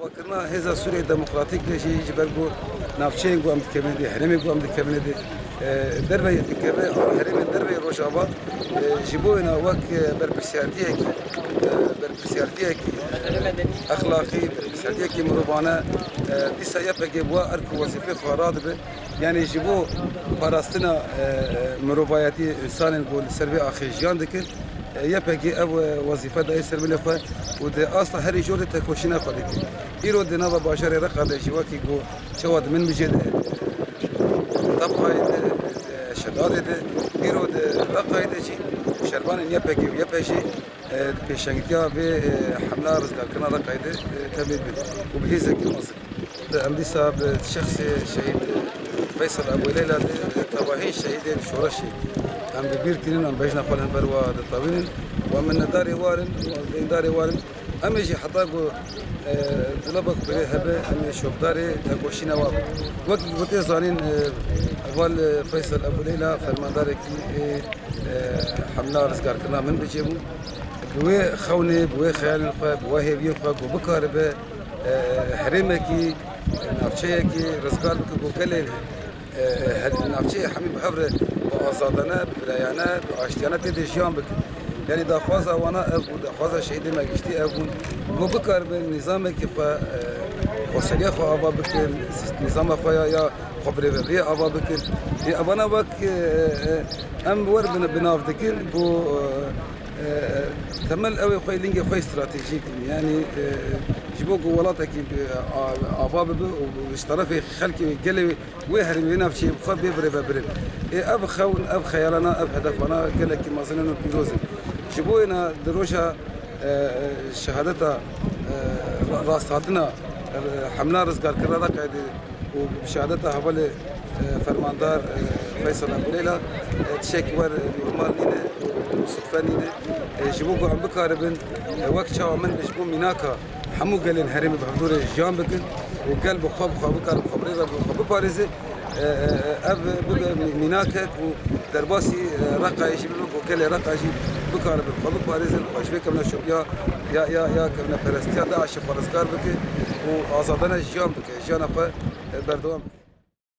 باكرنا هذا سوريا ديمقراطيك لشي جبرجو نافشين قام تكمل حرمي قام تكمل دربي تكمل حرمي دربي روشابا جيبونا وك بربسياتيك اخلاقي بربسياتيك مروبانا ديسا يبقى بوا اركو وظيفه خراد يعني جيبو باراستنا مروباياتي انسان نقول سربي اخي جان دك يبقى اب وظيفه دا يسر ملفه وده اصلا هري جوده تكوشنا خدك ايرو دنا باشر رقد جواكي جو شواد من بجد طبقه شداد ايرو رقايد شي شربان يبقى شي بيشنكيا بحمله رزق كنا رقايد تبيد وبهيزك مصر عندي صاحب شخص شهيد فيصل ابو ليلى توهين شهيد شورشي عم بيرتين عم بيجنا فلان بروا الطويل ومن داري وارن أم يجي حطاقو طلبك بريهبة أم شوب داري تقوشينا وقت زانين أول فيصل أبو ليلى فرمان داري كي حملة رزقار كنا من بجيبو بوي خوني بوي خيال بوي هبيو بكار به حريمكي نافشيكي رزقار بكو كلين نافشي حميد بحفر وأصادنا بلايانا وعشتيانا تدي جيان بك يعني دافازا وانا ابو دافازا شهيد ما جشتي ابو مو بكر بالنظام كيف وصليا خو ابا بك نظام خويا يا خبري بري ابا بك ابانا بك ام ور بناف دكين بو كمل قوي خوي لينجي خوي استراتيجيك يعني جيبوا قولاتك ابا واشترى في خلكي قال ويهرب هنا في شيء خو بيبري اب خون اب خيالنا اب هدفنا قال لك ما زلنا بيروزن جيبوا هنا دروشة شهادتها راستنا حملة رزقار كرادة قاعد وبشهادتها حوالي فرماندار فيصل أبو ليلى تشيكي ور نورمال نينا وصدفة نينا جيبوا عم بكاربن وقت شاو من بجيبوا ميناكا حمو قالين هرمي بحضور الجام بكن وقال بخاب بكار بخبري بخاب باريزي اب ميناكك ودرباسي رقا يجي وكل رقا يجي بكار بخاب باريزي خوش بك من الشوب يا كنا برستيا داعش فرزقار بك وازادنا الجام بك جانا بردوام